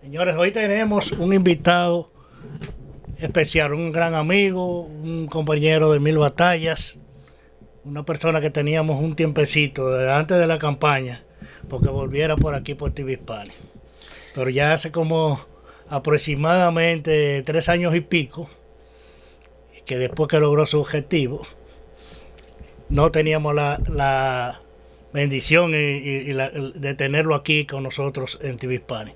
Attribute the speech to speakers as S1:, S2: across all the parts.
S1: Señores, hoy tenemos un invitado especial, un gran amigo, un compañero de mil batallas, una persona que teníamos un tiempecito desde antes de la campaña, porque volviera por aquí por TV Hispania. Pero ya hace como aproximadamente 3 años y pico, que después que logró su objetivo, no teníamos la bendición de tenerlo aquí con nosotros en TV Hispania.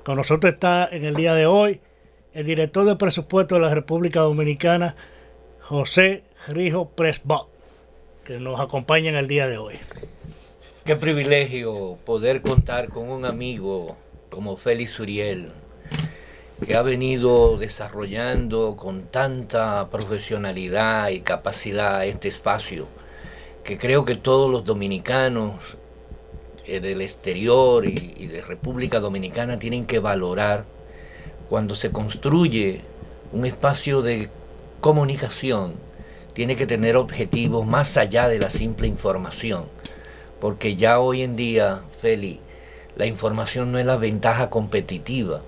S1: Con nosotros está en el día de hoy el director de presupuesto de la República Dominicana, José Rijo Presbot, que nos acompaña en el día de hoy.
S2: Qué privilegio poder contar con un amigo como Félix Uriel, que ha venido desarrollando con tanta profesionalidad y capacidad este espacio, que creo que todos los dominicanos del exterior y de República Dominicana tienen que valorar cuando se construye un espacio de comunicación. Tiene que tener objetivos más allá de la simple información, porque ya hoy en día, Feli, la información no es la ventaja competitiva.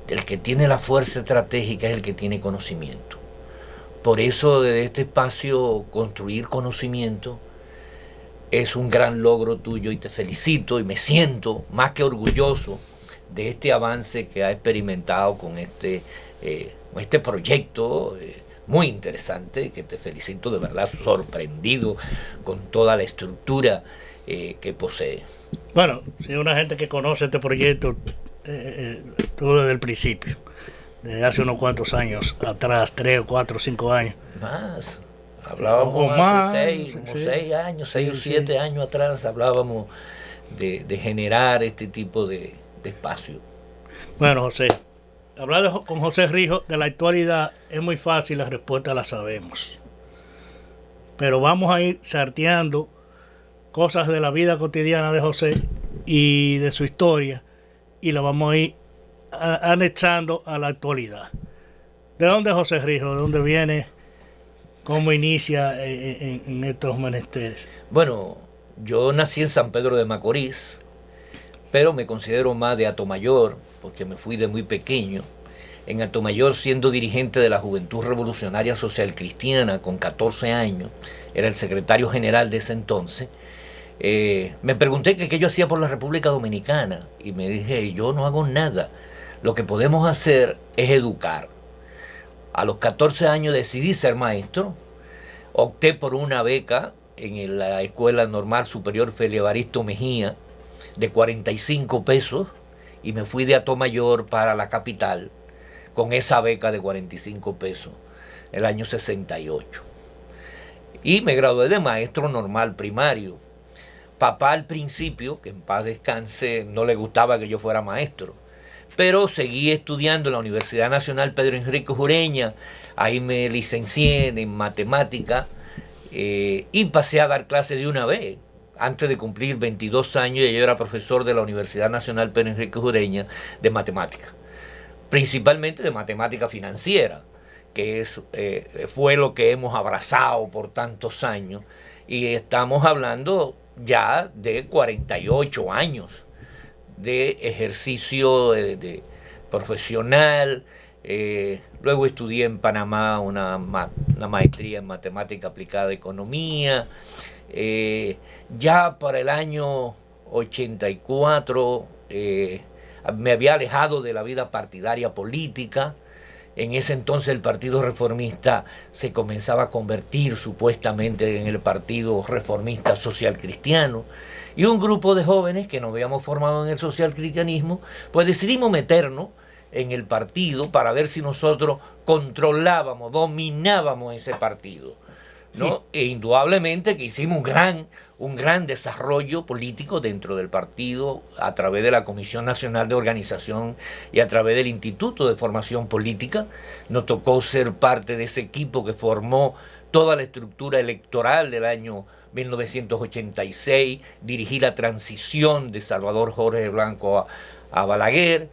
S2: El que tiene la fuerza estratégica es el que tiene conocimiento. Por eso desde este espacio construir conocimiento es un gran logro tuyo y te felicito y me siento más que orgulloso de este avance que ha experimentado con este proyecto muy interesante, que te felicito, de verdad sorprendido con toda la estructura que posee.
S1: Bueno, si una gente que conoce este proyecto todo desde el principio, desde hace unos cuantos años atrás, 3 o 4 o 5 años.
S2: Más. Hablábamos
S1: o más,
S2: hace 6 o 7 años atrás, hablábamos de generar este tipo de espacio.
S1: Bueno, José, hablar con José Rijo de la actualidad es muy fácil, la respuesta la sabemos. Pero vamos a ir sarteando cosas de la vida cotidiana de José y de su historia, y la vamos a ir anexando a la actualidad. ¿De dónde es José Rijo? ¿De dónde viene? ¿Cómo inicia en estos menesteres?
S2: Bueno, yo nací en San Pedro de Macorís, pero me considero más de Atomayor, porque me fui de muy pequeño. En Atomayor, siendo dirigente de la Juventud Revolucionaria Social Cristiana con 14 años, era el secretario general de ese entonces. Me pregunté qué yo hacía por la República Dominicana y me dije, yo no hago nada. Lo que podemos hacer es educar. A los 14 años decidí ser maestro, opté por una beca en la Escuela Normal Superior Félix Evaristo Mejía de 45 pesos y me fui de Atomayor para la capital con esa beca de 45 pesos el año 68. Y me gradué de maestro normal primario. Papá al principio, que en paz descanse, no le gustaba que yo fuera maestro, pero seguí estudiando en la Universidad Nacional Pedro Enrique Ureña. Ahí me licencié en matemática y pasé a dar clases de una vez. Antes de cumplir 22 años, yo era profesor de la Universidad Nacional Pedro Enrique Ureña de matemática, principalmente de matemática financiera, que fue lo que hemos abrazado por tantos años, y estamos hablando ya de 48 años de ejercicio de profesional. Luego estudié en Panamá una maestría en matemática aplicada a economía. Ya para el año 84 me había alejado de la vida partidaria política. En ese entonces el Partido Reformista se comenzaba a convertir supuestamente en el Partido Reformista Social Cristiano. Y un grupo de jóvenes que nos habíamos formado en el social cristianismo, pues decidimos meternos en el partido para ver si nosotros controlábamos, dominábamos ese partido, ¿no? E indudablemente que hicimos un gran desarrollo político dentro del partido a través de la Comisión Nacional de Organización y a través del Instituto de Formación Política. Nos tocó ser parte de ese equipo que formó toda la estructura electoral del año 1986, dirigí la transición de Salvador Jorge Blanco a Balaguer,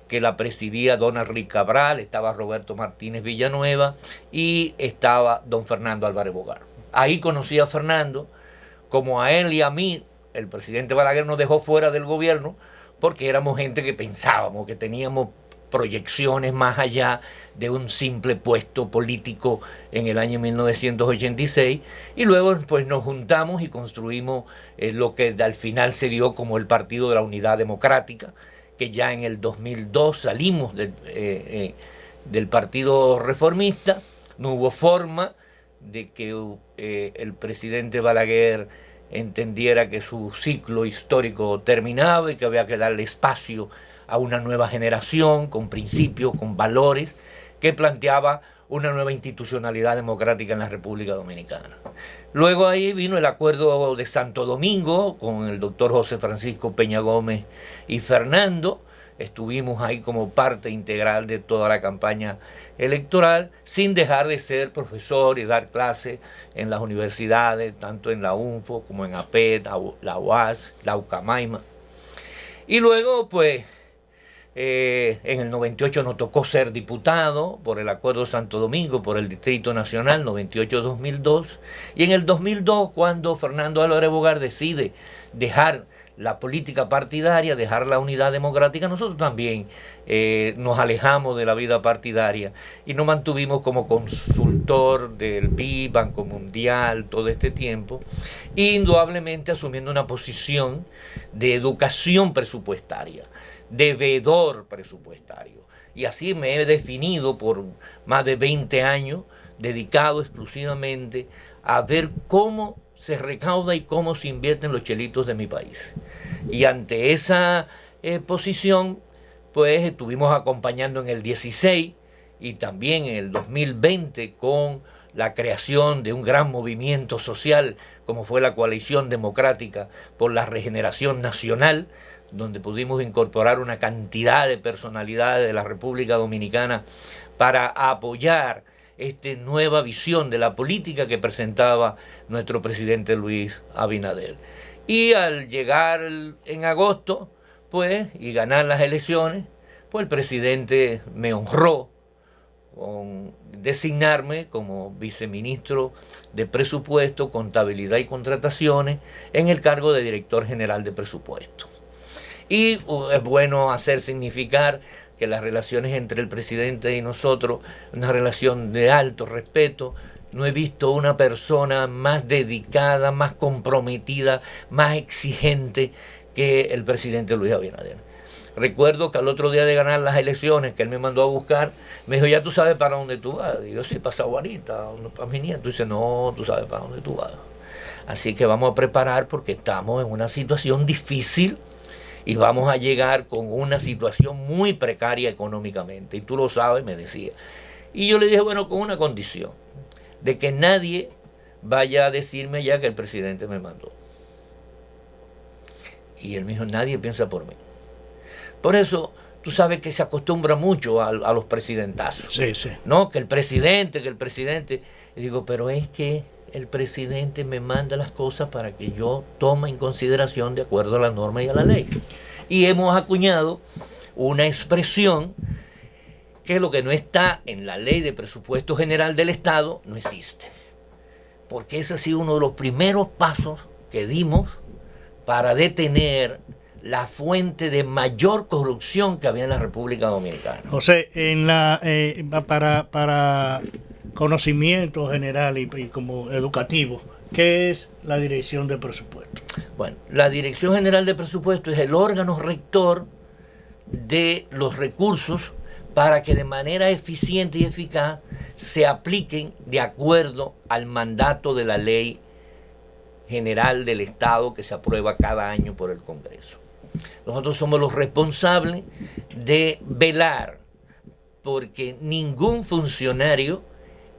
S2: que la presidía don Enrique Cabral, estaba Roberto Martínez Villanueva y estaba don Fernando Álvarez Bogar. Ahí conocí a Fernando, como a él y a mí, el presidente Balaguer nos dejó fuera del gobierno porque éramos gente que pensábamos, que teníamos proyecciones más allá de un simple puesto político en el año 1986, y luego pues nos juntamos y construimos lo que al final se dio como el Partido de la Unidad Democrática, que ya en el 2002 salimos del Partido Reformista. No hubo forma de que el presidente Balaguer entendiera que su ciclo histórico terminaba y que había que darle espacio a una nueva generación con principios, con valores, que planteaba una nueva institucionalidad democrática en la República Dominicana. Luego ahí vino el acuerdo de Santo Domingo con el doctor José Francisco Peña Gómez y Fernando. Estuvimos ahí como parte integral de toda la campaña electoral, sin dejar de ser profesor y dar clases en las universidades, tanto en la UNFO como en APET, la UAS, la UCAMAIMA. Y luego, pues, en el 98 nos tocó ser diputado por el Acuerdo de Santo Domingo, por el Distrito Nacional, 98-2002. Y en el 2002, cuando Fernando Álvarez Bogar decide dejar la política partidaria, dejar la unidad democrática, nosotros también nos alejamos de la vida partidaria y nos mantuvimos como consultor del BID, Banco Mundial, todo este tiempo, e indudablemente asumiendo una posición de educación presupuestaria, de veedor presupuestario. Y así me he definido por más de 20 años, dedicado exclusivamente a ver cómo se recauda y cómo se invierten los chelitos de mi país. Y ante esa posición, pues estuvimos acompañando en el 16 y también en el 2020 con la creación de un gran movimiento social como fue la Coalición Democrática por la Regeneración Nacional, donde pudimos incorporar una cantidad de personalidades de la República Dominicana para apoyar esta nueva visión de la política que presentaba nuestro presidente Luis Abinader. Y al llegar en agosto, pues, y ganar las elecciones, pues el presidente me honró con designarme como viceministro de Presupuesto, Contabilidad y Contrataciones en el cargo de Director General de Presupuesto. Y es bueno hacer significar que las relaciones entre el presidente y nosotros, una relación de alto respeto. No he visto una persona más dedicada, más comprometida, más exigente que el presidente Luis Abinader. Recuerdo que al otro día de ganar las elecciones, que él me mandó a buscar, me dijo, ¿ya tú sabes para dónde tú vas? Digo, sí, para Saguarita, para mi nieto. Dice, no, tú sabes para dónde tú vas. Así que vamos a preparar porque estamos en una situación difícil y vamos a llegar con una situación muy precaria económicamente. Y tú lo sabes, me decía. Y yo le dije, bueno, con una condición, de que nadie vaya a decirme ya que el presidente me mandó. Y él me dijo, nadie piensa por mí. Por eso, tú sabes que se acostumbra mucho a los presidentazos.
S1: Sí, sí.
S2: No, que el presidente. Y digo, pero es que el presidente me manda las cosas para que yo tome en consideración de acuerdo a la norma y a la ley. Y hemos acuñado una expresión que lo que no está en la Ley de Presupuesto General del Estado no existe. Porque ese ha sido uno de los primeros pasos que dimos para detener la fuente de mayor corrupción que había en la República Dominicana.
S1: José, para conocimiento general y como educativo, ¿qué es la Dirección de Presupuesto?
S2: Bueno, la Dirección General de Presupuesto es el órgano rector de los recursos para que de manera eficiente y eficaz se apliquen de acuerdo al mandato de la Ley General del Estado que se aprueba cada año por el Congreso. Nosotros somos los responsables de velar porque ningún funcionario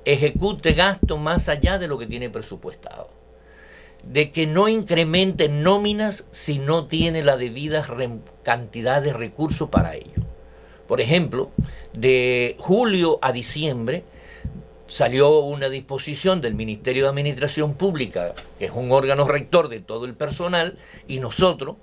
S2: ejecute gasto más allá de lo que tiene presupuestado, de que no incremente nóminas si no tiene la debida cantidad de recursos para ello. Por ejemplo, de julio a diciembre salió una disposición del Ministerio de Administración Pública, que es un órgano rector de todo el personal, y nosotros,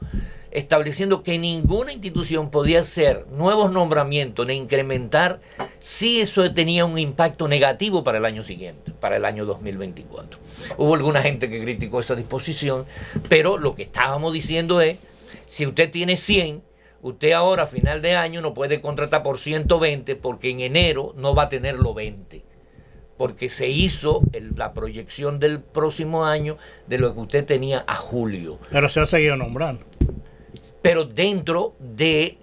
S2: estableciendo que ninguna institución podía hacer nuevos nombramientos ni incrementar si eso tenía un impacto negativo para el año siguiente, para el año 2024. Hubo alguna gente que criticó esa disposición, pero lo que estábamos diciendo es, si usted tiene 100, Usted ahora a final de año no puede contratar por 120 porque en enero no va a tener los 20. Porque se hizo la proyección del próximo año de lo que usted tenía a julio.
S1: Pero se ha seguido nombrando.
S2: Pero dentro del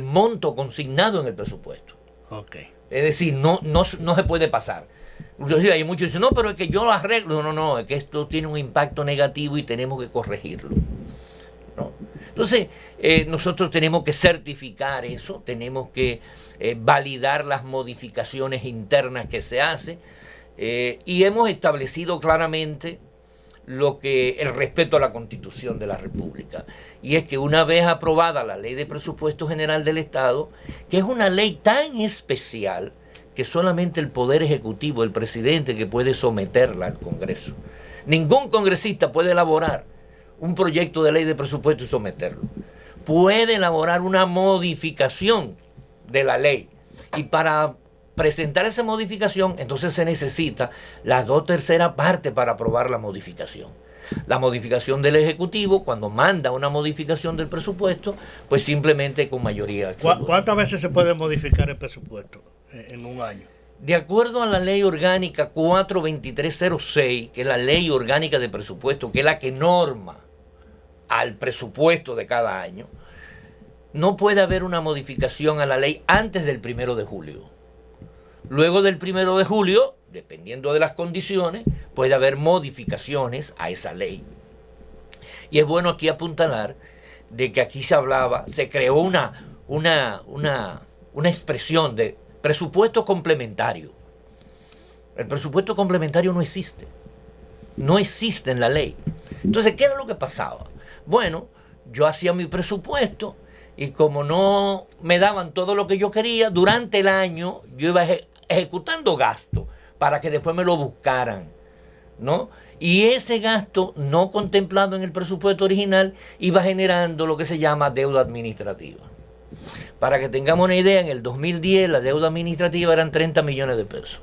S2: monto consignado en el presupuesto.
S1: Ok.
S2: Es decir, no se puede pasar. Inclusive hay muchos que dicen, no, pero es que yo lo arreglo. No, es que esto tiene un impacto negativo y tenemos que corregirlo, ¿no? Entonces, nosotros tenemos que certificar eso, tenemos que validar las modificaciones internas que se hacen y hemos establecido claramente el respeto a la Constitución de la República. Y es que una vez aprobada la Ley de Presupuesto General del Estado, que es una ley tan especial que solamente el Poder Ejecutivo, el presidente, que puede someterla al Congreso. Ningún congresista puede elaborar un proyecto de ley de presupuesto y someterlo. Puede elaborar una modificación de la ley. Y para presentar esa modificación, entonces se necesita las 2/3 partes para aprobar la modificación. La modificación del Ejecutivo, cuando manda una modificación del presupuesto, pues simplemente con mayoría.
S1: ¿Cuántas veces se puede modificar el presupuesto en un año?
S2: De acuerdo a la ley orgánica 42306, que es la ley orgánica de presupuesto, que es la que norma al presupuesto de cada año, no puede haber una modificación a la ley antes del 1 de julio. Luego del 1 de julio, dependiendo de las condiciones, puede haber modificaciones a esa ley. Y es bueno aquí apuntalar de que aquí se creó una expresión de presupuesto complementario. El presupuesto complementario no existe. No existe en la ley. Entonces, ¿qué era lo que pasaba? Bueno, yo hacía mi presupuesto y como no me daban todo lo que yo quería, durante el año yo iba ejecutando gasto para que después me lo buscaran, ¿no? Y ese gasto no contemplado en el presupuesto original iba generando lo que se llama deuda administrativa. Para que tengamos una idea, en el 2010 la deuda administrativa eran 30 millones de pesos.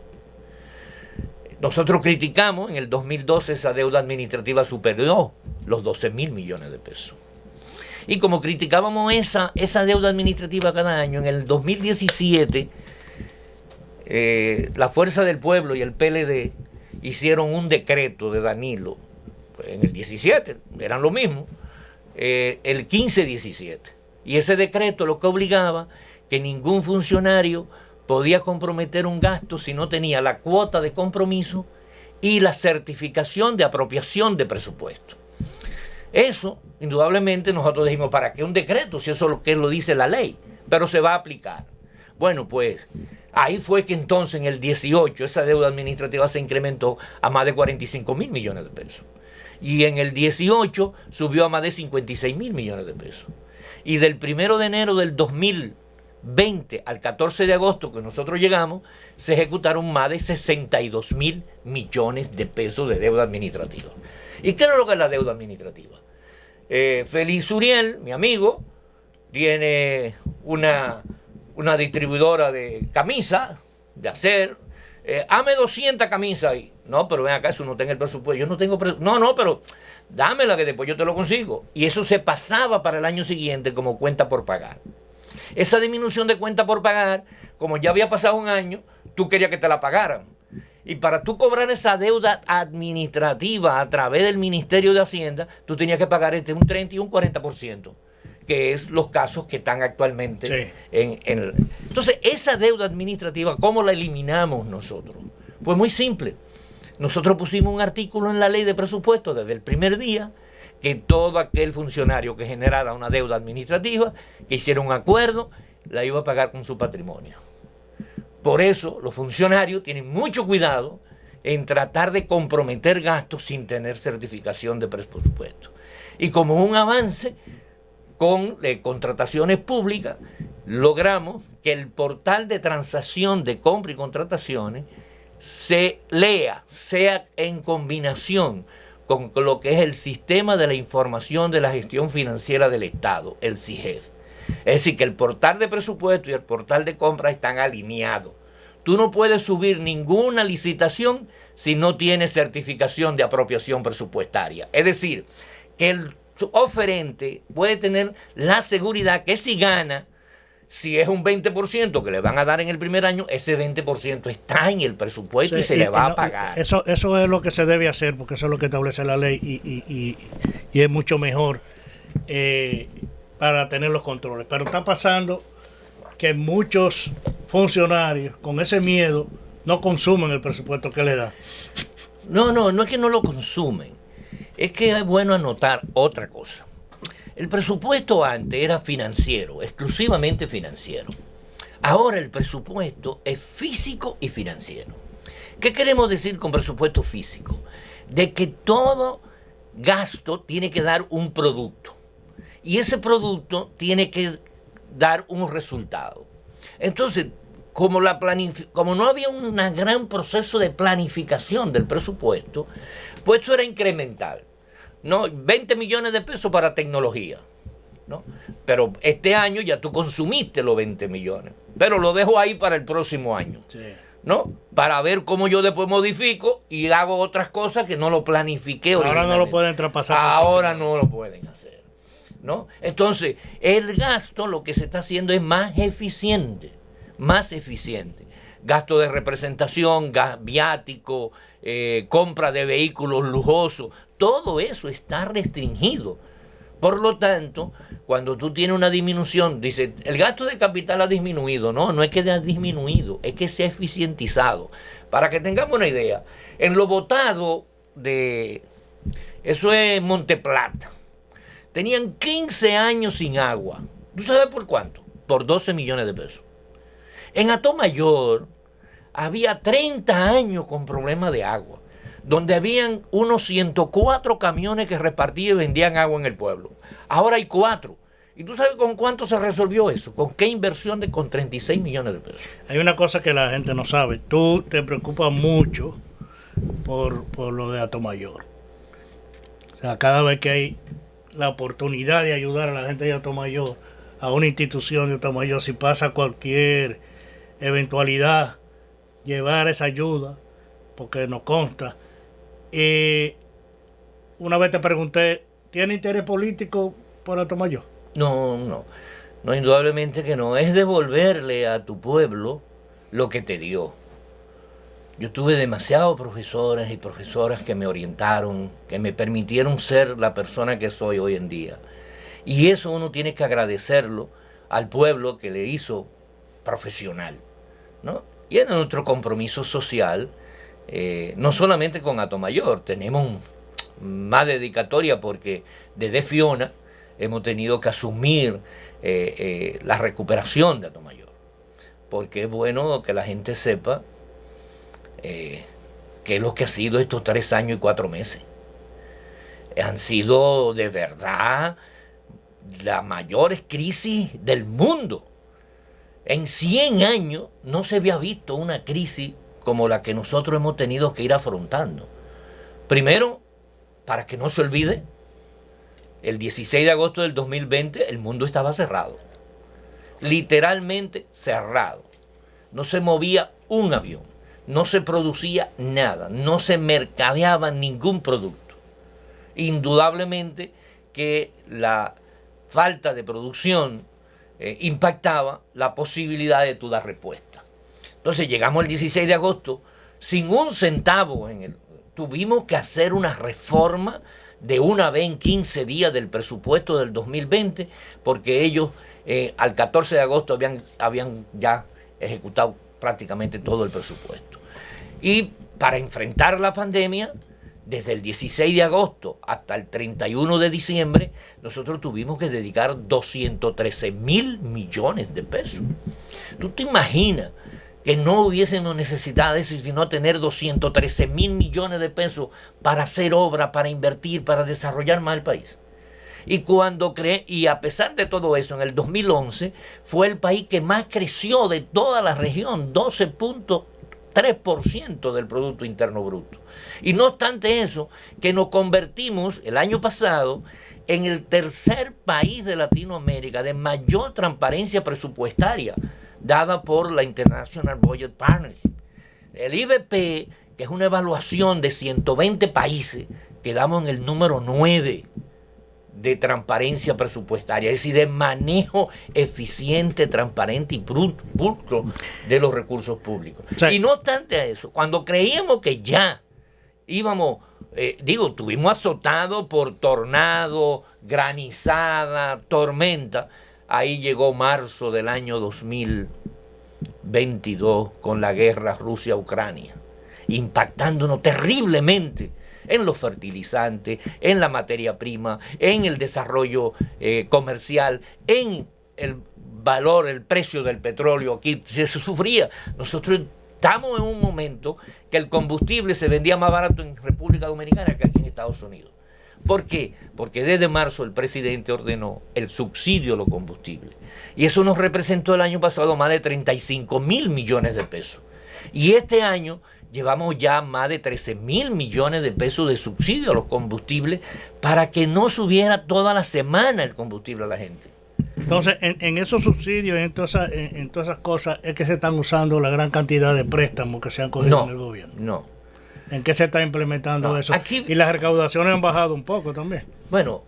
S2: Nosotros criticamos, en el 2012 esa deuda administrativa superó los 12.000 millones de pesos. Y como criticábamos esa deuda administrativa cada año, en el 2017 la Fuerza del Pueblo y el PLD hicieron un decreto de Danilo, en el 17, eran lo mismo, el 15-17. Y ese decreto lo que obligaba que ningún funcionario podía comprometer un gasto si no tenía la cuota de compromiso y la certificación de apropiación de presupuesto. Eso, indudablemente, nosotros dijimos, ¿para qué un decreto? Si eso es lo que lo dice la ley, pero se va a aplicar. Bueno, pues ahí fue que entonces en el 18 esa deuda administrativa se incrementó a más de 45.000 millones de pesos. Y en el 18 subió a más de 56.000 millones de pesos. Y del 1 de enero del 2020 al 14 de agosto que nosotros llegamos, se ejecutaron más de 62.000 millones de pesos de deuda administrativa. ¿Y qué es lo que es la deuda administrativa? Félix Uriel, mi amigo, tiene una distribuidora de camisas, de hacer. Hame 200 camisas ahí. No, pero ven acá, eso no tenga el presupuesto. Yo no tengo presupuesto. No, pero dámela que después yo te lo consigo. Y eso se pasaba para el año siguiente como cuenta por pagar. Esa disminución de cuenta por pagar, como ya había pasado un año, tú querías que te la pagaran. Y para tú cobrar esa deuda administrativa a través del Ministerio de Hacienda, tú tenías que pagar entre un 30 y un 40%, que es los casos que están actualmente Entonces, esa deuda administrativa, ¿cómo la eliminamos nosotros? Pues muy simple. Nosotros pusimos un artículo en la ley de presupuesto desde el primer día que todo aquel funcionario que generara una deuda administrativa, que hiciera un acuerdo, la iba a pagar con su patrimonio. Por eso los funcionarios tienen mucho cuidado en tratar de comprometer gastos sin tener certificación de presupuesto. Y como un avance con contrataciones públicas, logramos que el portal de transacción de compra y contrataciones sea en combinación con lo que es el Sistema de la Información de la Gestión Financiera del Estado, el SIGEF. Es decir, que el portal de presupuesto y el portal de compra están alineados. Tú no puedes subir ninguna licitación si no tienes certificación de apropiación presupuestaria. Es decir, que el su oferente puede tener la seguridad que si gana, si es un 20% que le van a dar en el primer año, ese 20% está en el presupuesto y se le va a pagar.
S1: Eso es lo que se debe hacer, porque eso es lo que establece la ley y es mucho mejor para tener los controles. Pero está pasando que muchos funcionarios con ese miedo no consumen el presupuesto que le dan.
S2: No es que no lo consumen. Es que es bueno anotar otra cosa. El presupuesto antes era financiero, exclusivamente financiero. Ahora el presupuesto es físico y financiero. ¿Qué queremos decir con presupuesto físico? De que todo gasto tiene que dar un producto. Y ese producto tiene que dar un resultado. Entonces, como no había un gran proceso de planificación del presupuesto, pues esto era incremental. ¿No? 20 millones de pesos para tecnología, ¿no? Pero este año ya tú consumiste los 20 millones, pero lo dejo ahí para el próximo año, sí, ¿no? Para ver cómo yo después modifico y hago otras cosas que no lo planifiqué.
S1: Ahora no lo pueden traspasar.
S2: Ahora no lo pueden hacer, ¿no? Entonces, el gasto lo que se está haciendo es más eficiente. Gasto de representación, viático, compra de vehículos lujosos, todo eso está restringido. Por lo tanto, cuando tú tienes una disminución, dice, el gasto de capital ha disminuido. No es que haya disminuido, es que se ha eficientizado. Para que tengamos una idea, en lo botado de, eso es Monteplata, tenían 15 años sin agua. ¿Tú sabes por cuánto? Por 12 millones de pesos. En Atomayor había 30 años con problemas de agua, donde habían unos 104 camiones que repartían y vendían agua en el pueblo. Ahora hay 4. ¿Y tú sabes con cuánto se resolvió eso? ¿Con qué inversión? Con 36 millones de pesos.
S1: Hay una cosa que la gente no sabe. Tú te preocupas mucho por lo de Atomayor. O sea, cada vez que hay la oportunidad de ayudar a la gente de Atomayor, a una institución de Atomayor, si pasa cualquier eventualidad, llevar esa ayuda, porque nos consta. Una vez te pregunté, ¿tiene interés político por Atomayor?
S2: No, indudablemente que no. Es devolverle a tu pueblo lo que te dio. Yo tuve demasiados profesores y profesoras que me orientaron, que me permitieron ser la persona que soy hoy en día. Y eso uno tiene que agradecerlo al pueblo que le hizo profesional, ¿no? Y en nuestro compromiso social, no solamente con Atomayor, tenemos más dedicatoria porque desde Fiona hemos tenido que asumir la recuperación de Atomayor, porque es bueno que la gente sepa qué es lo que ha sido estos 3 años y 4 meses. Han sido de verdad las mayores crisis del mundo. En 100 años no se había visto una crisis como la que nosotros hemos tenido que ir afrontando. Primero, para que no se olvide, el 16 de agosto del 2020 el mundo estaba cerrado. Literalmente cerrado. No se movía un avión, no se producía nada, no se mercadeaba ningún producto. Indudablemente que la falta de producción impactaba la posibilidad de tu dar respuesta. Entonces llegamos el 16 de agosto sin un centavo tuvimos que hacer una reforma de una vez en 15 días del presupuesto del 2020, porque ellos al 14 de agosto habían ya ejecutado prácticamente todo el presupuesto. Y para enfrentar la pandemia, desde el 16 de agosto hasta el 31 de diciembre, nosotros tuvimos que dedicar 213 mil millones de pesos. ¿Tú te imaginas que no hubiésemos necesidad de eso, sino tener 213 mil millones de pesos para hacer obra, para invertir, para desarrollar más el país? Y a pesar de todo eso, en el 2011 fue el país que más creció de toda la región, 12.3% del Producto Interno Bruto. Y no obstante eso, que nos convertimos el año pasado en el tercer país de Latinoamérica de mayor transparencia presupuestaria dada por la International Budget Partnership. El IBP, que es una evaluación de 120 países, quedamos en el número 9 de transparencia presupuestaria, es decir, de manejo eficiente, transparente y pulcro de los recursos públicos. Sí. Y no obstante a eso, cuando creíamos que ya íbamos, estuvimos azotados por tornado, granizada, tormenta, ahí llegó marzo del año 2022 con la guerra Rusia-Ucrania, impactándonos terriblemente en los fertilizantes, en la materia prima, en el desarrollo comercial, en el valor, el precio del petróleo. Aquí se sufría. Nosotros estamos en un momento que el combustible se vendía más barato en República Dominicana que aquí en Estados Unidos. ¿Por qué? Porque desde marzo el presidente ordenó el subsidio a los combustibles. Y eso nos representó el año pasado más de 35.000 millones de pesos. Y este año llevamos ya más de 13.000 millones de pesos de subsidio a los combustibles para que no subiera toda la semana el combustible a la gente.
S1: Entonces, en esos subsidios, en todas esas cosas, es que se están usando la gran cantidad de préstamos que se han cogido en el gobierno.
S2: No.
S1: ¿En qué se está implementando eso? Aquí, y las recaudaciones han bajado un poco también.
S2: Bueno,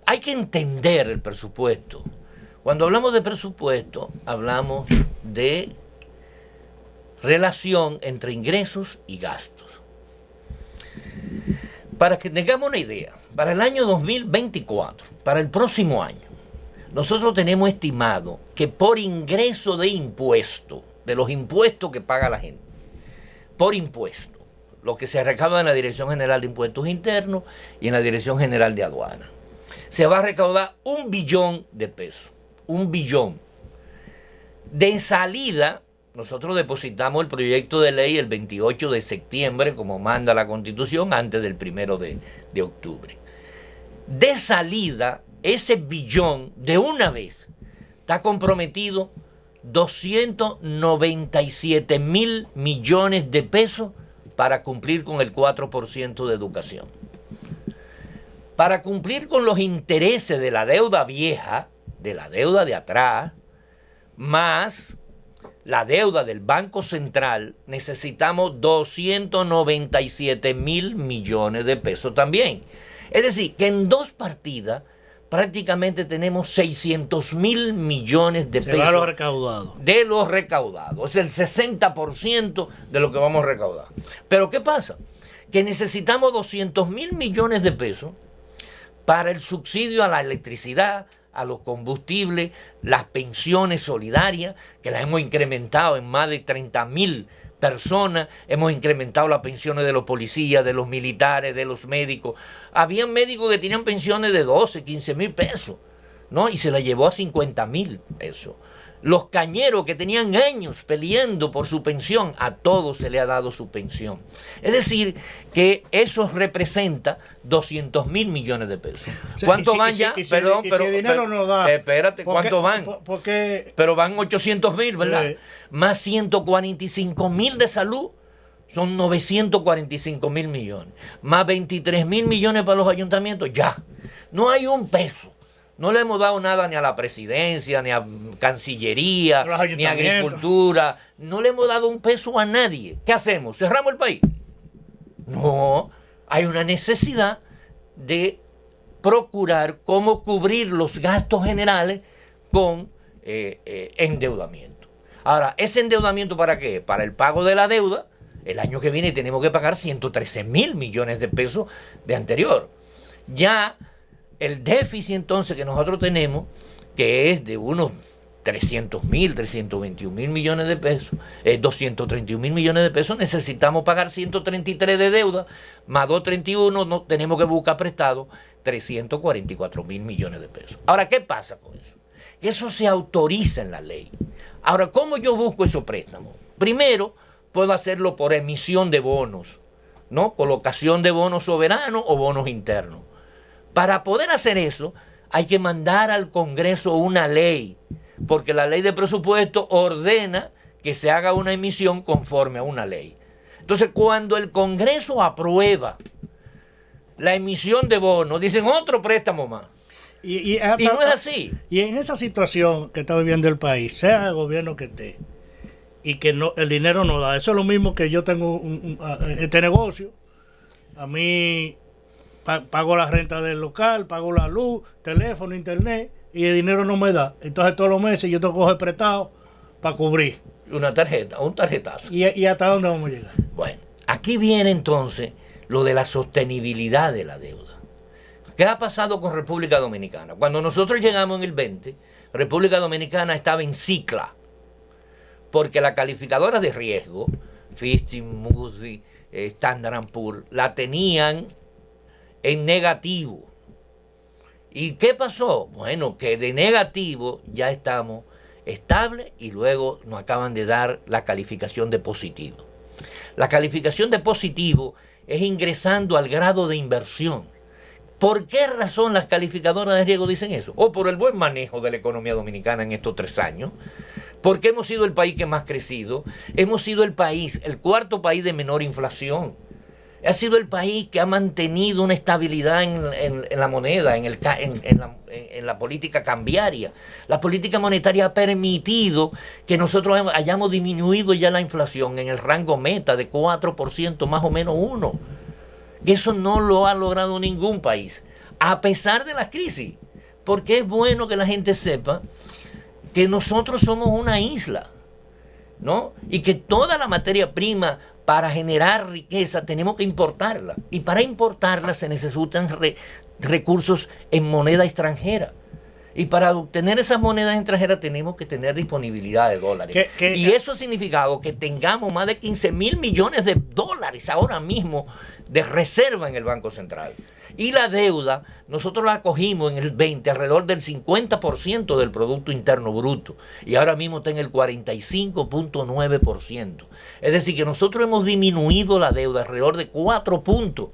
S2: hay que entender el presupuesto. Cuando hablamos de presupuesto, hablamos de relación entre ingresos y gastos. Para que tengamos una idea, para el año 2024, para el próximo año, nosotros tenemos estimado que por ingreso de impuesto, de los impuestos que paga la gente, por impuesto, lo que se recauda en la Dirección General de Impuestos Internos y en la Dirección General de Aduana, se va a recaudar 1 billón de pesos. 1 billón. De salida, nosotros depositamos el proyecto de ley el 28 de septiembre, como manda la Constitución, antes del 1 de octubre. De salida, ese billón, de una vez, está comprometido 297.000 millones de pesos para cumplir con el 4% de educación. Para cumplir con los intereses de la deuda vieja, de la deuda de atrás, más la deuda del Banco Central, necesitamos 297.000 millones de pesos también. Es decir, que en dos partidas prácticamente tenemos 600.000 millones de pesos.
S1: De los recaudados.
S2: De los recaudados. Es el 60% de lo que vamos a recaudar. Pero ¿qué pasa? Que necesitamos 200.000 millones de pesos para el subsidio a la electricidad, a los combustibles, las pensiones solidarias, que las hemos incrementado en más de 30.000 personas, hemos incrementado las pensiones de los policías, de los militares, de los médicos. Habían médicos que tenían pensiones de 12, 15.000 pesos, ¿no? Y se las llevó a 50.000 pesos. Los cañeros que tenían años peleando por su pensión, a todos se le ha dado su pensión. Es decir, que eso representa 200.000 millones de pesos. ¿Cuánto van ya? Perdón, pero
S1: el dinero no da.
S2: Espérate, ¿cuánto van?
S1: Porque
S2: pero van 800.000, ¿verdad? Más 145.000 de salud, son 945.000 millones. Más 23.000 millones para los ayuntamientos, ya. No hay un peso. No le hemos dado nada ni a la presidencia, ni a Cancillería, ni a Agricultura. No le hemos dado un peso a nadie. ¿Qué hacemos? ¿Cerramos el país? No. Hay una necesidad de procurar cómo cubrir los gastos generales con endeudamiento. Ahora, ¿ese endeudamiento para qué? Para el pago de la deuda. El año que viene tenemos que pagar 113.000 millones de pesos de anterior. Ya el déficit entonces que nosotros tenemos, que es de unos 300.000, 321.000 millones de pesos, 231.000 millones de pesos, necesitamos pagar 133 de deuda, más 231, no, tenemos que buscar prestado 344.000 millones de pesos. Ahora, ¿qué pasa con eso? Eso se autoriza en la ley. Ahora, ¿cómo yo busco esos préstamos? Primero, puedo hacerlo por emisión de bonos, ¿no? Colocación de bonos soberanos o bonos internos. Para poder hacer eso, hay que mandar al Congreso una ley, porque la ley de presupuesto ordena que se haga una emisión conforme a una ley. Entonces, cuando el Congreso aprueba la emisión de bonos, dicen otro préstamo más. Y no es así.
S1: Y en esa situación que está viviendo el país, sea el gobierno que esté, y que no, el dinero no da, eso es lo mismo que yo tengo este negocio. A mí pago la renta del local, pago la luz, teléfono, internet, y el dinero no me da. Entonces todos los meses yo tengo que coger prestado para cubrir.
S2: Una tarjeta, un tarjetazo.
S1: ¿Y hasta dónde vamos a llegar?
S2: Bueno, aquí viene entonces lo de la sostenibilidad de la deuda. ¿Qué ha pasado con República Dominicana? Cuando nosotros llegamos en el 20, República Dominicana estaba en cicla, porque la calificadora de riesgo, Fitch, Moody's, Standard & Poor's, la tenían en negativo. ¿Y qué pasó? Bueno, que de negativo ya estamos estables y luego nos acaban de dar la calificación de positivo. La calificación de positivo es ingresando al grado de inversión. ¿Por qué razón las calificadoras de riesgo dicen eso? O por el buen manejo de la economía dominicana en estos 3 años, porque hemos sido el país que más ha crecido, hemos sido el cuarto país de menor inflación. Ha sido el país que ha mantenido una estabilidad en la moneda, en la política cambiaria. La política monetaria ha permitido que nosotros hayamos disminuido ya la inflación en el rango meta de 4%, más o menos 1%. Y eso no lo ha logrado ningún país, a pesar de la crisis. Porque es bueno que la gente sepa que nosotros somos una isla, ¿no? Y que toda la materia prima para generar riqueza tenemos que importarla. Y para importarla se necesitan recursos en moneda extranjera. Y para obtener esas monedas extranjeras tenemos que tener disponibilidad de dólares. Y eso ha significado que tengamos más de 15,000 millones de dólares ahora mismo de reserva en el Banco Central. Y la deuda, nosotros la cogimos en el 20, alrededor del 50% del Producto Interno Bruto. Y ahora mismo está en el 45.9%. Es decir, que nosotros hemos disminuido la deuda alrededor de 4 puntos.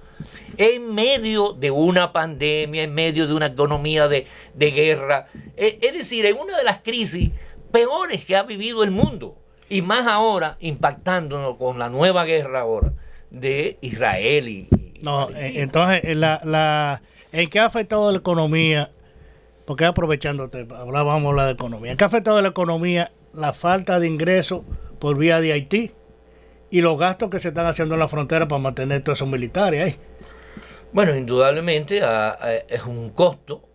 S2: En medio de una pandemia, en medio de una economía de guerra. Es decir, en una de las crisis peores que ha vivido el mundo. Y más ahora, impactándonos con la nueva guerra ahora de Israel y
S1: no, entonces, ¿en qué ha afectado la economía? Porque aprovechándote, hablábamos de economía. ¿En qué ha afectado la economía la falta de ingresos por vía de Haití y los gastos que se están haciendo en la frontera para mantener todos esos militares ahí?
S2: Bueno, indudablemente es un costo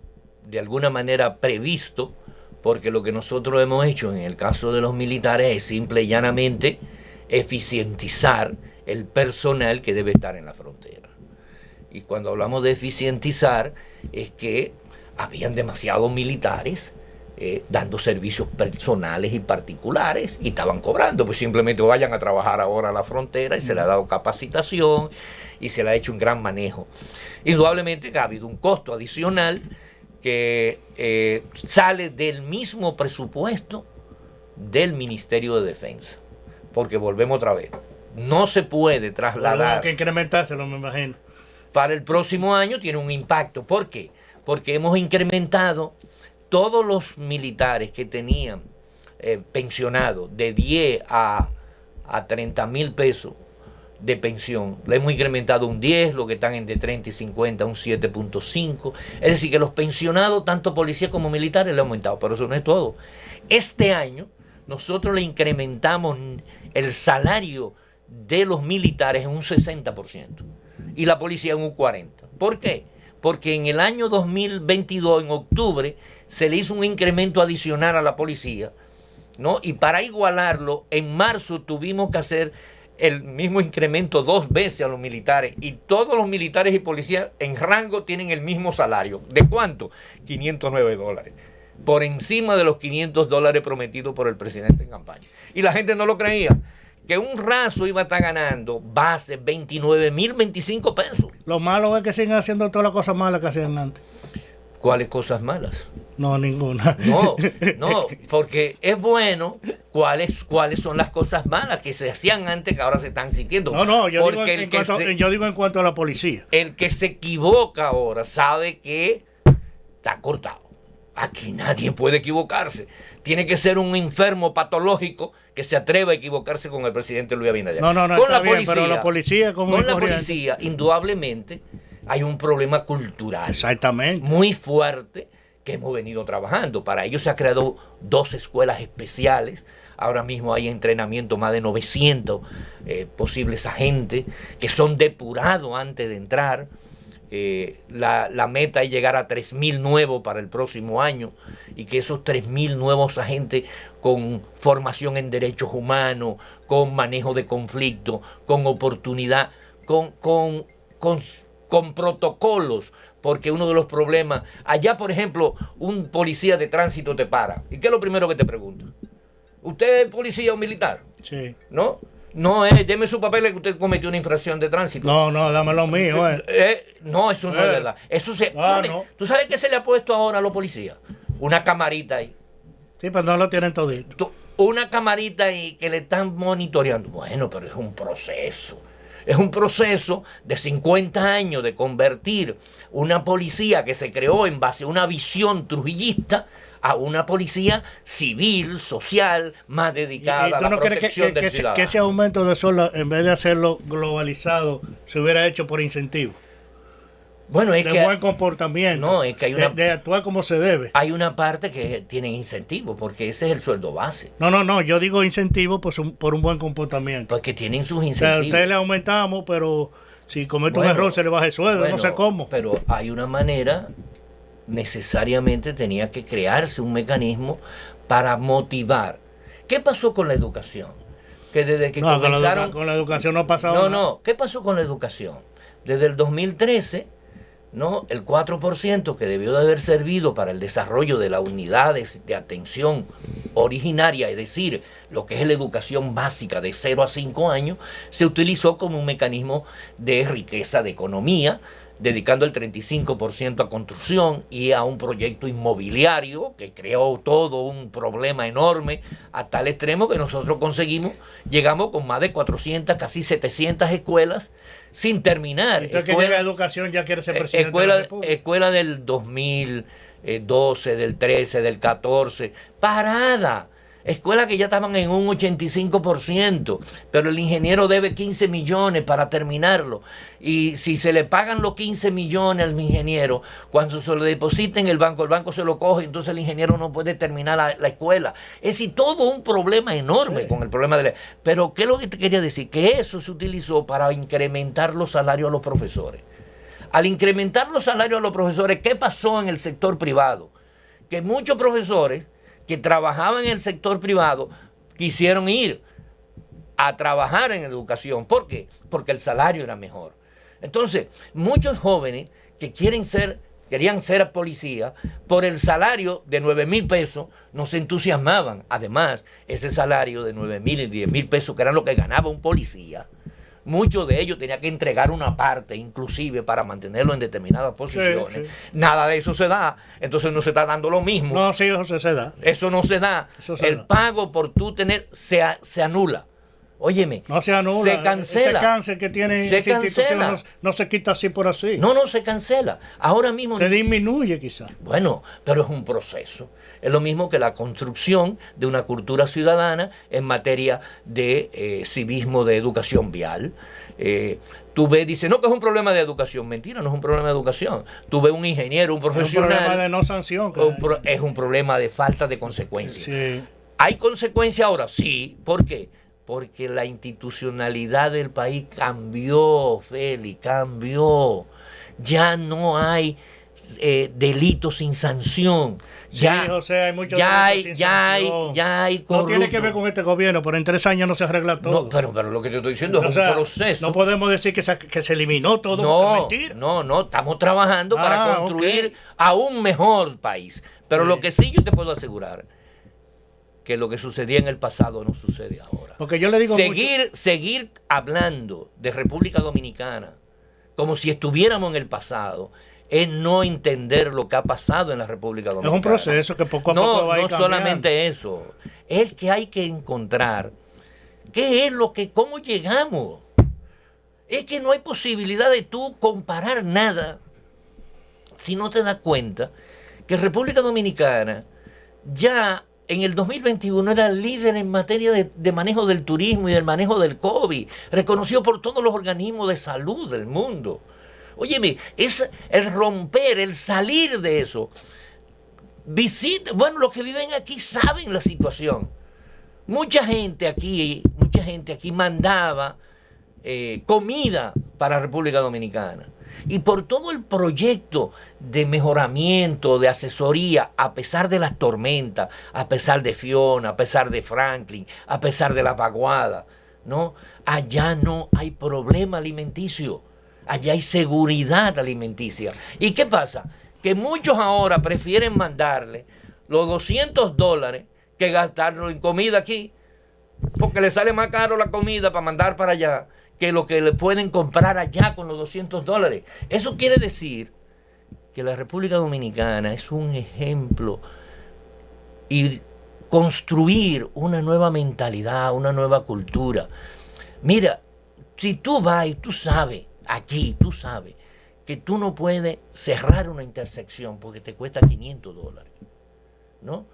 S2: de alguna manera previsto, porque lo que nosotros hemos hecho en el caso de los militares es simple y llanamente eficientizar el personal que debe estar en la frontera. Y cuando hablamos de eficientizar, es que habían demasiados militares dando servicios personales y particulares y estaban cobrando, pues simplemente vayan a trabajar ahora a la frontera y se le ha dado capacitación y se le ha hecho un gran manejo. Indudablemente que ha habido un costo adicional que sale del mismo presupuesto del Ministerio de Defensa, porque volvemos otra vez, no se puede trasladar.
S1: Hay que incrementárselo, me imagino.
S2: Para el próximo año tiene un impacto. ¿Por qué? Porque hemos incrementado todos los militares que tenían pensionados de 10 a 30 mil pesos de pensión. Le hemos incrementado un 10, los que están entre 30 y 50, un 7.5. Es decir, que los pensionados, tanto policías como militares, le han aumentado. Pero eso no es todo. Este año nosotros le incrementamos el salario de los militares en un 60%. Y la policía en un 40%. ¿Por qué? Porque en el año 2022, en octubre, se le hizo un incremento adicional a la policía, ¿no? Y para igualarlo, en marzo tuvimos que hacer el mismo incremento 2 veces a los militares. Y todos los militares y policías en rango tienen el mismo salario. ¿De cuánto? $509. Por encima de los $500 prometidos por el presidente en campaña. Y la gente no lo creía. Que un raso iba a estar ganando base 29,000, 25 pesos.
S1: Lo malo es que siguen haciendo todas las cosas malas que hacían antes.
S2: ¿Cuáles cosas malas?
S1: No, ninguna.
S2: No, porque es bueno cuáles son las cosas malas que se hacían antes que ahora se están sintiendo.
S1: No, yo digo en cuanto a la policía.
S2: El que se equivoca ahora sabe que está cortado. Aquí nadie puede equivocarse. Tiene que ser un enfermo patológico que se atreva a equivocarse con el presidente Luis Abinader.
S1: No,
S2: con la
S1: policía, pero la policía
S2: con la policía, indudablemente, hay un problema cultural.
S1: Exactamente.
S2: Muy fuerte que hemos venido trabajando. Para ello se han creado 2 escuelas especiales. Ahora mismo hay entrenamiento, más de 900 posibles agentes que son depurados antes de entrar. la meta es llegar a 3.000 nuevos para el próximo año y que esos 3.000 nuevos agentes con formación en derechos humanos, con manejo de conflictos, con oportunidad, con protocolos, porque uno de los problemas, allá por ejemplo, un policía de tránsito te para. ¿Y qué es lo primero que te pregunta? ¿Usted es policía o militar?
S1: Sí.
S2: ¿No? No es, deme su papel que usted cometió una infracción de tránsito.
S1: No, dame lo mío.
S2: No, eso no es verdad. Eso se pone.
S1: No.
S2: ¿Tú sabes qué se le ha puesto ahora a los policías? Una camarita ahí.
S1: Sí, pero no lo tienen todito.
S2: Una camarita ahí que le están monitoreando. Bueno, pero es un proceso. Es un proceso de 50 años de convertir una policía que se creó en base a una visión trujillista a una policía civil, social, más dedicada a la protección del ciudadano.
S1: Que ese aumento de sueldo, en vez de hacerlo globalizado, se hubiera hecho por incentivo.
S2: Bueno, es
S1: de buen comportamiento.
S2: No, es que hay una,
S1: de actuar como se debe.
S2: Hay una parte que tiene incentivo, porque ese es el sueldo base.
S1: No, yo digo incentivo por un buen comportamiento.
S2: Porque tienen sus incentivos.
S1: O sea, a usted le aumentamos, pero si comete un error se le baja el sueldo, no sé cómo.
S2: Pero hay una manera, necesariamente tenía que crearse un mecanismo para motivar. ¿Qué pasó con la educación? Que desde que comenzaron...
S1: Con la educación no ha pasado nada.
S2: ¿Qué pasó con la educación? Desde el 2013... ¿no? El 4% que debió de haber servido para el desarrollo de las unidades de atención originaria, es decir, lo que es la educación básica de 0 a 5 años, se utilizó como un mecanismo de riqueza de economía, dedicando el 35% a construcción y a un proyecto inmobiliario que creó todo un problema enorme a tal extremo que nosotros llegamos con más de 400, casi 700 escuelas sin terminar.
S1: Entonces que llega a educación ya quiere ser presidente de la República.
S2: Escuela del 2012, del 13, del 14, parada. Escuelas que ya estaban en un 85%, pero el ingeniero debe 15 millones para terminarlo. Y si se le pagan los 15 millones al ingeniero, cuando se lo deposita en el banco se lo coge, entonces el ingeniero no puede terminar la escuela. Es decir, todo un problema enorme con el problema de la... Pero, ¿qué es lo que te quería decir? Que eso se utilizó para incrementar los salarios a los profesores. Al incrementar los salarios a los profesores, ¿qué pasó en el sector privado? Que muchos profesores que trabajaban en el sector privado quisieron ir a trabajar en educación. ¿Por qué? Porque el salario era mejor. Entonces, muchos jóvenes que querían ser policía, por el salario de 9,000 pesos, no se entusiasmaban. Además, ese salario de 9,000 y 10,000 pesos, que era lo que ganaba un policía, muchos de ellos tenían que entregar una parte, inclusive, para mantenerlo en determinadas posiciones. Sí. Nada de eso se da. Entonces no se está dando lo mismo.
S1: No, sí, eso se da.
S2: Eso no se da. El pago por tú tener se anula. Óyeme.
S1: No se anula.
S2: Se cancela.
S1: Ese cáncer que tiene esa institución no se quita así por así.
S2: No, se cancela. Ahora mismo...
S1: Se disminuye quizás.
S2: Bueno, pero es un proceso. Es lo mismo que la construcción de una cultura ciudadana en materia de civismo, de educación vial. Tú ves, dice, no, que es un problema de educación. Mentira, no es un problema de educación. Tú ves un ingeniero, un profesional.
S1: Es un problema de no sanción.
S2: Es un problema de falta de consecuencias.
S1: Sí.
S2: ¿Hay consecuencias ahora? Sí. ¿Por qué? Porque la institucionalidad del país cambió, Félix, cambió. Ya no hay delitos sin sanción. Ya,
S1: sí, José, hay muchos
S2: delitos sin sanción. Ya hay corruptos.
S1: No tiene que ver con este gobierno, pero en 3 años no se arregla todo.
S2: No, pero lo que te estoy diciendo es un proceso.
S1: No podemos decir que se eliminó todo.
S2: No, estamos trabajando para construir a un mejor país. Pero lo que sí yo te puedo asegurar, que lo que sucedía en el pasado no sucede ahora.
S1: Porque yo le digo
S2: seguir hablando de República Dominicana como si estuviéramos en el pasado es no entender lo que ha pasado en la República Dominicana.
S1: Es un proceso que poco a poco va a ir cambiando.
S2: No solamente eso, es que hay que encontrar qué es cómo llegamos. Es que no hay posibilidad de tú comparar nada si no te das cuenta que República Dominicana ya en el 2021 era líder en materia de manejo del turismo y del manejo del COVID, reconocido por todos los organismos de salud del mundo. Óyeme, es el romper, el salir de eso. Bueno, los que viven aquí saben la situación. Mucha gente aquí mandaba comida para República Dominicana. y por todo el proyecto de mejoramiento, de asesoría, a pesar de las tormentas, a pesar de Fiona, a pesar de Franklin, a pesar de la vaguada, ¿no? Allá no hay problema alimenticio, allá hay seguridad alimenticia. ¿Y qué pasa? Que muchos ahora prefieren mandarle los $200 que gastarlo en comida aquí, porque le sale más caro la comida para mandar para allá que lo que le pueden comprar allá con los $200. Eso quiere decir que la República Dominicana es un ejemplo y construir una nueva mentalidad, una nueva cultura. Mira, si tú vas y tú sabes, aquí tú sabes, que tú no puedes cerrar una intersección porque te cuesta $500, ¿no?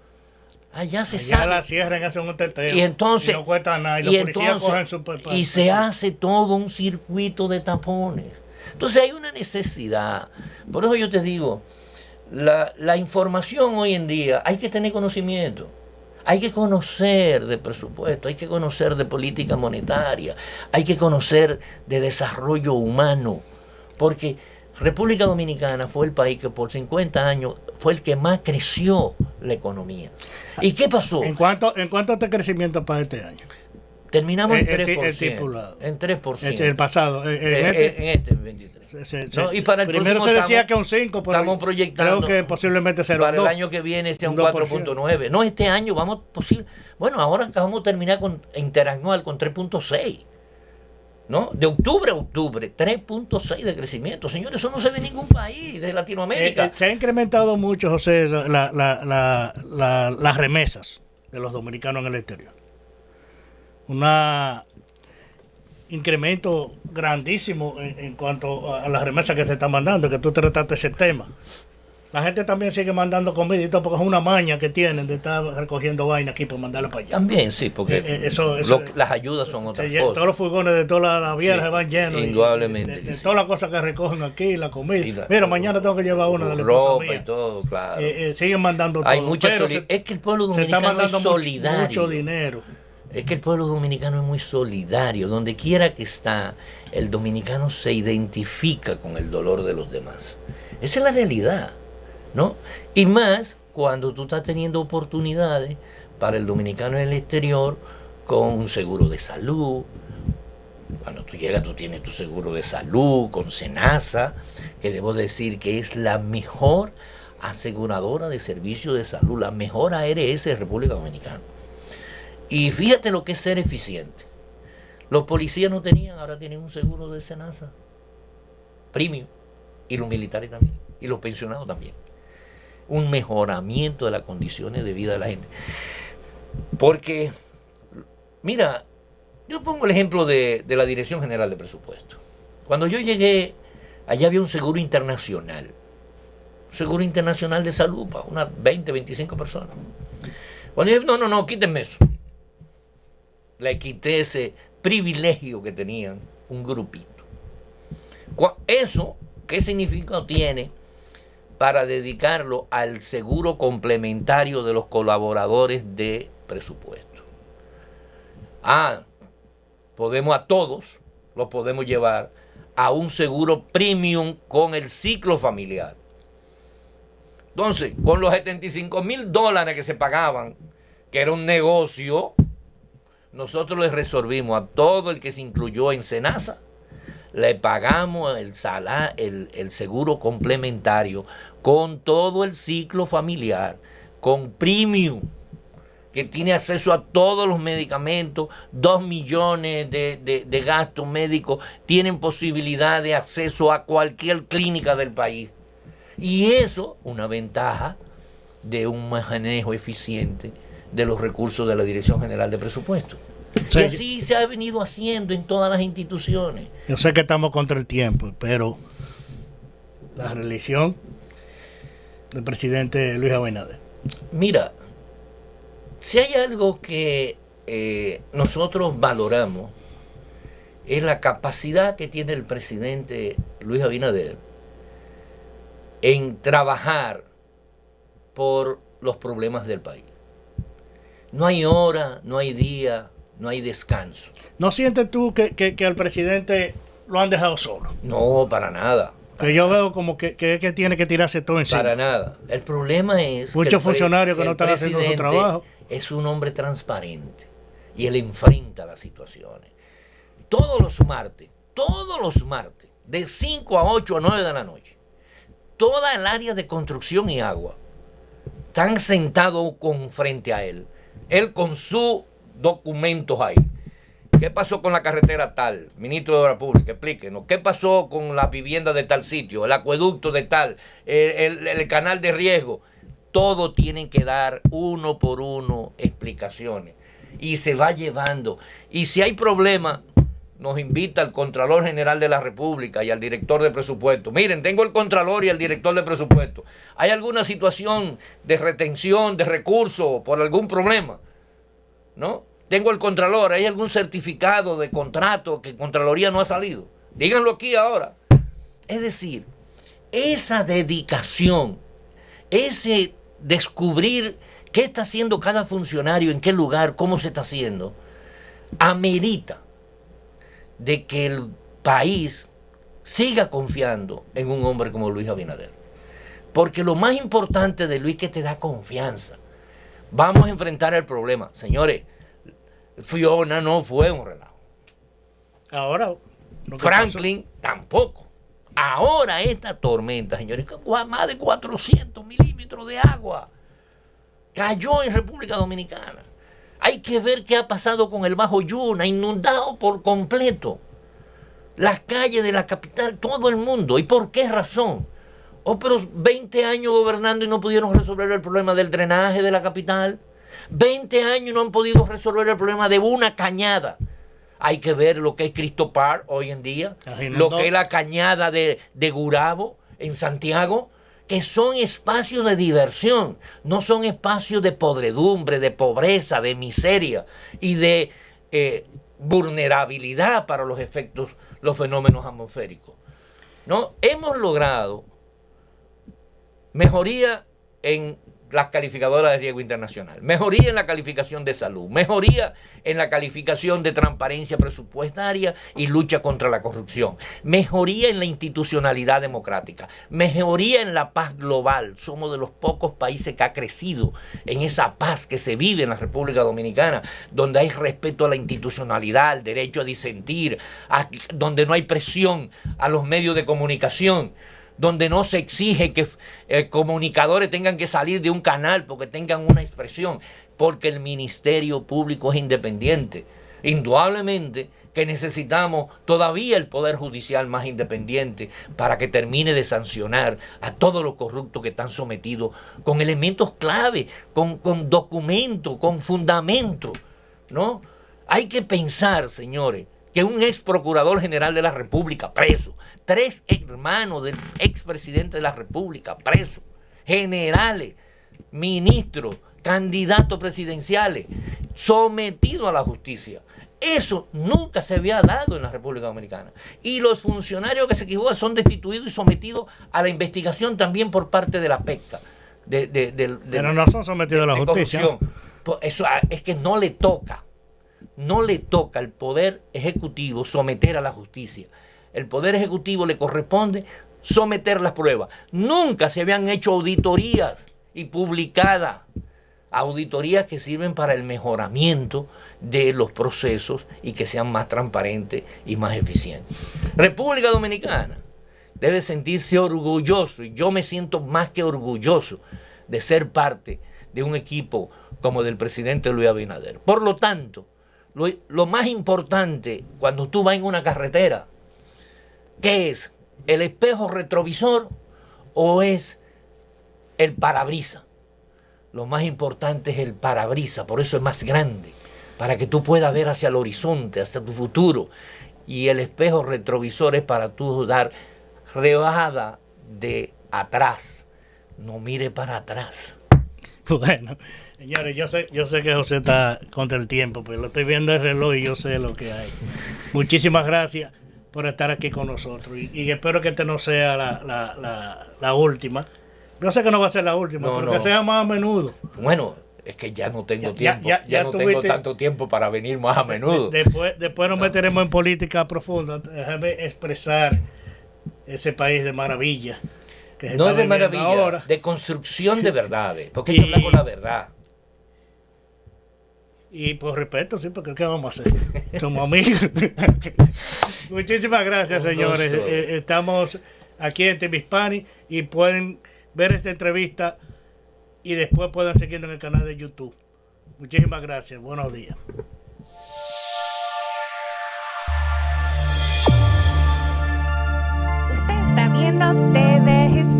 S2: Allá se sabe.
S1: La cierran, hacen un teteo.
S2: Y entonces,
S1: no cuesta nada. Y los policías cogen su
S2: y se hace todo un circuito de tapones. Entonces hay una necesidad. Por eso yo te digo, la información hoy en día hay que tener conocimiento. Hay que conocer de presupuesto, hay que conocer de política monetaria, hay que conocer de desarrollo humano. Porque República Dominicana fue el país que por 50 años fue el que más creció la economía. ¿Y qué pasó?
S1: ¿En cuánto está crecimiento para este año?
S2: Terminamos en 3%.
S1: El estipulado.
S2: En 3%.
S1: El pasado. En
S2: este 23. ¿No? Y para el
S1: primero se decía que un 5, pero
S2: estamos proyectando
S1: creo que posiblemente será
S2: para el año que viene sea un 4.9. No, este año vamos posible. Bueno, ahora acabamos de terminar interanual con 3.6. ¿No? De octubre a octubre, 3.6 de crecimiento. Señores, eso no se ve en ningún país de Latinoamérica.
S1: Se ha incrementado mucho, José, las remesas de los dominicanos en el exterior. Un incremento grandísimo en cuanto a las remesas que se están mandando, que tú trataste ese tema. La gente también sigue mandando comidita porque es una maña que tienen de estar recogiendo vaina aquí para mandarla para allá.
S2: También, sí, porque las ayudas son otras cosas.
S1: Todos los furgones de todas las navieras se van llenos.
S2: Indudablemente.
S1: De todas las cosas que recogen aquí, la comida. Mira, mañana tengo que llevar una de la
S2: ropa mía. Y todo, claro.
S1: Siguen mandando todo.
S2: Hay mucha es que el pueblo dominicano es solidario.
S1: Mucho dinero.
S2: Es que el pueblo dominicano es muy solidario. Donde quiera que está, el dominicano se identifica con el dolor de los demás. Esa es la realidad, ¿no? Y más cuando tú estás teniendo oportunidades para el dominicano en el exterior con un seguro de salud. Cuando tú llegas, tú tienes tu seguro de salud con Senasa, que debo decir que es la mejor aseguradora de servicios de salud, la mejor ARS de República Dominicana. Y fíjate lo que es ser eficiente. Los policías no tenían, ahora tienen un seguro de Senasa premium, y los militares también, y los pensionados también. Un mejoramiento de las condiciones de vida de la gente. Porque, mira, yo pongo el ejemplo de la Dirección General de Presupuesto. Cuando yo llegué, allá había un seguro internacional de salud para unas 20, 25 personas. Cuando yo dije, no, quítenme eso. Le quité ese privilegio que tenían un grupito. ¿Eso qué significado tiene para dedicarlo al seguro complementario de los colaboradores de presupuesto? Podemos a todos, los podemos llevar a un seguro premium con el ciclo familiar. Entonces, con los $75,000 que se pagaban, que era un negocio, nosotros les resolvimos a todo el que se incluyó en Senasa, le pagamos el seguro complementario con todo el ciclo familiar, con premium, que tiene acceso a todos los medicamentos, 2 millones de gastos médicos, tienen posibilidad de acceso a cualquier clínica del país. Y eso, una ventaja de un manejo eficiente de los recursos de la Dirección General de Presupuesto. Sí. Y así se ha venido haciendo en todas las instituciones.
S1: Yo sé que estamos contra el tiempo, pero la reelección del presidente Luis Abinader.
S2: Mira, si hay algo que nosotros valoramos, es la capacidad que tiene el presidente Luis Abinader en trabajar por los problemas del país. No hay hora, no hay día, no hay descanso.
S1: ¿No sientes tú que al presidente lo han dejado solo?
S2: No, para nada.
S1: Que yo veo como que tiene que tirarse todo encima.
S2: Para nada. El problema es
S1: muchos funcionarios que no están haciendo su trabajo.
S2: Es un hombre transparente y él enfrenta las situaciones. Todos los martes, de 5 a 8 a 9 de la noche, toda el área de construcción y agua están sentados frente a él con sus documentos ahí. ¿Qué pasó con la carretera tal? Ministro de Obras Públicas, explíquenos. ¿Qué pasó con la vivienda de tal sitio? El acueducto de tal, el canal de riego. Todo tienen que dar uno por uno explicaciones. Y se va llevando. Y si hay problemas, nos invita al Contralor General de la República y al Director de Presupuesto. Miren, tengo el Contralor y el Director de Presupuesto. ¿Hay alguna situación de retención de recursos por algún problema? ¿No? Tengo el Contralor, ¿hay algún certificado de contrato que Contraloría no ha salido? Díganlo aquí ahora. Es decir, esa dedicación, ese descubrir qué está haciendo cada funcionario, en qué lugar, cómo se está haciendo, amerita de que el país siga confiando en un hombre como Luis Abinader. Porque lo más importante de Luis es que te da confianza. Vamos a enfrentar el problema. Señores, Fiona no fue un relajo.
S1: Ahora,
S2: Franklin tampoco. Ahora esta tormenta, señores, más de 400 milímetros de agua cayó en República Dominicana. Hay que ver qué ha pasado con el Bajo Yuna, inundado por completo. Las calles de la capital, todo el mundo. ¿Y por qué razón? Pero 20 años gobernando y no pudieron resolver el problema del drenaje de la capital. 20 años no han podido resolver el problema de una cañada. Hay que ver lo que es Cristo Par hoy en día, lo que es la cañada de Gurabo en Santiago, que son espacios de diversión, no son espacios de podredumbre, de pobreza, de miseria y de vulnerabilidad para los efectos, los fenómenos atmosféricos. ¿No? Hemos logrado mejoría en las calificadoras de riesgo internacional, mejoría en la calificación de salud, mejoría en la calificación de transparencia presupuestaria y lucha contra la corrupción, mejoría en la institucionalidad democrática, mejoría en la paz global. Somos de los pocos países que ha crecido en esa paz que se vive en la República Dominicana, donde hay respeto a la institucionalidad, al derecho a disentir, donde no hay presión a los medios de comunicación, donde no se exige que comunicadores tengan que salir de un canal porque tengan una expresión, porque el Ministerio Público es independiente. Indudablemente que necesitamos todavía el Poder Judicial más independiente para que termine de sancionar a todos los corruptos que están sometidos con elementos clave, con documentos, con fundamentos, ¿no? Hay que pensar, señores, que un ex procurador general de la República preso, 3 hermanos del expresidente de la República presos, generales, ministros, candidatos presidenciales, sometidos a la justicia. Eso nunca se había dado en la República Dominicana. Y los funcionarios que se equivocan son destituidos y sometidos a la investigación también por parte de la PECA.
S1: Pero no son sometidos a la justicia.
S2: Corrupción. Eso es que no le toca al Poder Ejecutivo someter a la justicia. El Poder Ejecutivo le corresponde someter las pruebas. Nunca se habían hecho auditorías y publicadas. Auditorías que sirven para el mejoramiento de los procesos y que sean más transparentes y más eficientes. República Dominicana debe sentirse orgulloso, y yo me siento más que orgulloso de ser parte de un equipo como del presidente Luis Abinader. Por lo tanto, lo más importante cuando tú vas en una carretera, ¿qué es? ¿El espejo retrovisor o es el parabrisas? Lo más importante es el parabrisas, por eso es más grande, para que tú puedas ver hacia el horizonte, hacia tu futuro. Y el espejo retrovisor es para tú dar rebajada de atrás. No mire para atrás.
S1: Bueno, señores, yo sé que José está contra el tiempo, pero lo estoy viendo el reloj y yo sé lo que hay. Muchísimas gracias por estar aquí con nosotros y espero que esta no sea la última. Yo sé que no va a ser la última, pero que sea más a menudo.
S2: Bueno, es que ya no tengo tiempo. Ya no tengo tanto tiempo para venir más a menudo.
S1: Después nos meteremos en política profunda. Déjame expresar ese país de maravilla. Que se
S2: No
S1: está
S2: es de
S1: viviendo
S2: maravilla,
S1: ahora.
S2: de construcción de verdades, porque hay que hablar con la verdad.
S1: Y por respeto, sí, porque ¿qué vamos a hacer? Somos amigos. Muchísimas gracias, señores. Estamos aquí en TV Hispanic y pueden ver esta entrevista y después pueden seguirnos en el canal de YouTube. Muchísimas gracias. Buenos días.
S3: Usted está viendo TV Hispanic.